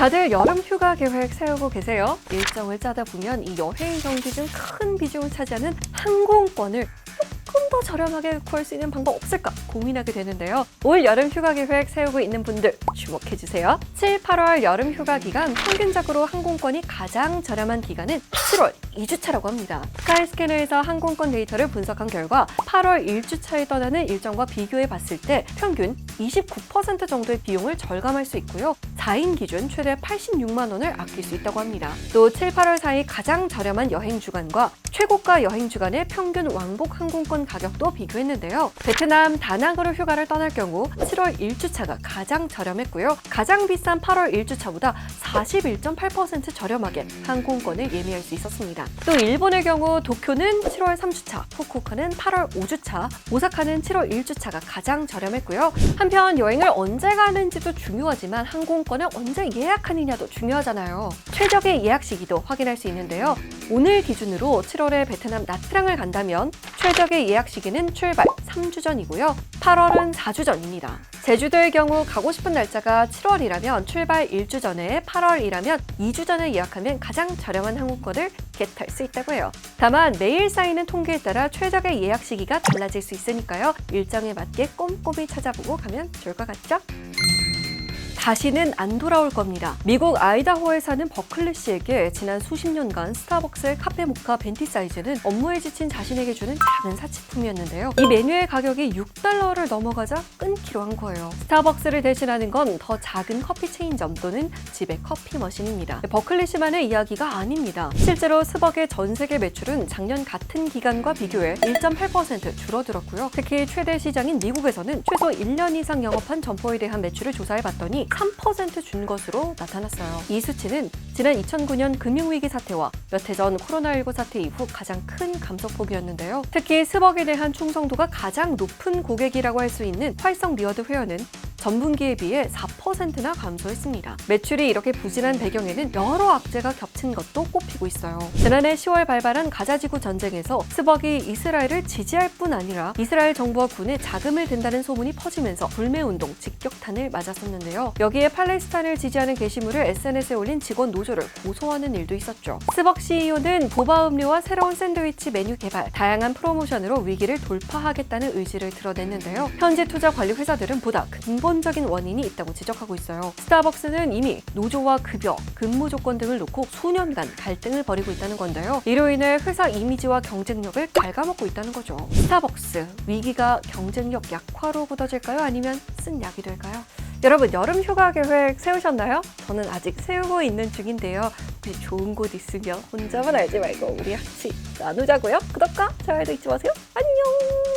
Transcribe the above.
다들 여름 휴가 계획 세우고 계세요? 일정을 짜다 보면 이 여행 경비 중 큰 비중을 차지하는 항공권을 조금 더 저렴하게 구할 수 있는 방법 없을까 고민하게 되는데요. 올 여름 휴가 계획 세우고 있는 분들 주목해주세요. 7, 8월 여름 휴가 기간 평균적으로 항공권이 가장 저렴한 기간은 7월 2주차라고 합니다. 스카이스캐너에서 항공권 데이터를 분석한 결과 8월 1주차에 떠나는 일정과 비교해 봤을 때 평균 29% 정도의 비용을 절감할 수 있고요. 4인 기준 최대 86만 원을 아낄 수 있다고 합니다. 또 7, 8월 사이 가장 저렴한 여행 주간과 최고가 여행 주간의 평균 왕복 항공권 가격도 비교했는데요. 베트남 다낭으로 휴가를 떠날 경우 7월 1주차가 가장 저렴했고요. 가장 비싼 8월 1주차보다 41.8% 저렴하게 항공권을 예매할 수 있었습니다. 또 일본의 경우 도쿄는 7월 3주차, 후쿠오카는 8월 5주차, 오사카는 7월 1주차가 가장 저렴했고요. 한편 여행을 언제 가는지도 중요하지만 항공권을 언제 예약하느냐도 중요하잖아요. 최적의 예약 시기도 확인할 수 있는데요. 오늘 기준으로 7월에 베트남 나트랑을 간다면 최적의 예약 시기는 출발 3주 전이고요. 8월은 4주 전입니다. 제주도의 경우 가고 싶은 날짜가 7월이라면 출발 1주 전에 8월이라면 2주 전에 예약하면 가장 저렴한 항공권을 겟할 수 있다고 해요. 다만 매일 쌓이는 통계에 따라 최적의 예약 시기가 달라질 수 있으니까요. 일정에 맞게 꼼꼼히 찾아보고 가면 좋을 것 같죠? 다시는 안 돌아올 겁니다. 미국 아이다호에 사는 버클리 씨에게 지난 수십 년간 스타벅스의 카페 모카 벤티 사이즈는 업무에 지친 자신에게 주는 작은 사치품이었는데요. 이 메뉴의 가격이 $6를 넘어가자 끊기로 한 거예요. 스타벅스를 대신하는 건 더 작은 커피 체인점 또는 집의 커피 머신입니다. 버클리 씨만의 이야기가 아닙니다. 실제로 스벅의 전 세계 매출은 작년 같은 기간과 비교해 1.8% 줄어들었고요. 특히 최대 시장인 미국에서는 최소 1년 이상 영업한 점포에 대한 매출을 조사해봤더니 3% 준 것으로 나타났어요. 이 수치는 지난 2009년 금융위기 사태와 몇 해 전 코로나19 사태 이후 가장 큰 감소폭이었는데요. 특히 스벅에 대한 충성도가 가장 높은 고객이라고 할 수 있는 활성 리워드 회원은 전분기에 비해 4%나 감소했습니다. 매출이 이렇게 부진한 배경에는 여러 악재가 겹친 것도 꼽히고 있어요. 지난해 10월 발발한 가자지구 전쟁에서 스벅이 이스라엘을 지지할 뿐 아니라 이스라엘 정부와 군에 자금을 댄다는 소문이 퍼지면서 불매운동, 직격탄을 맞았었는데요. 여기에 팔레스타인을 지지하는 게시물을 SNS에 올린 직원 노조를 고소하는 일도 있었죠. 스벅 CEO는 보바 음료와 새로운 샌드위치 메뉴 개발, 다양한 프로모션으로 위기를 돌파하겠다는 의지를 드러냈는데요. 현지 투자 관리 회사들은 보다 근본적인 원인이 있다고 지적하고 있어요. 스타벅스는 이미 노조와 급여, 근무 조건 등을 놓고 수년간 갈등을 벌이고 있다는 건데요. 이로 인해 회사 이미지와 경쟁력을 갉아먹고 있다는 거죠. 스타벅스, 위기가 경쟁력 약화로 굳어질까요? 아니면 쓴 약이 될까요? 여러분, 여름 휴가 계획 세우셨나요? 저는 아직 세우고 있는 중인데요. 혹시 좋은 곳 있으면 혼자만 알지 말고 우리 같이 나누자고요. 구독과 좋아요도 잊지 마세요. 안녕!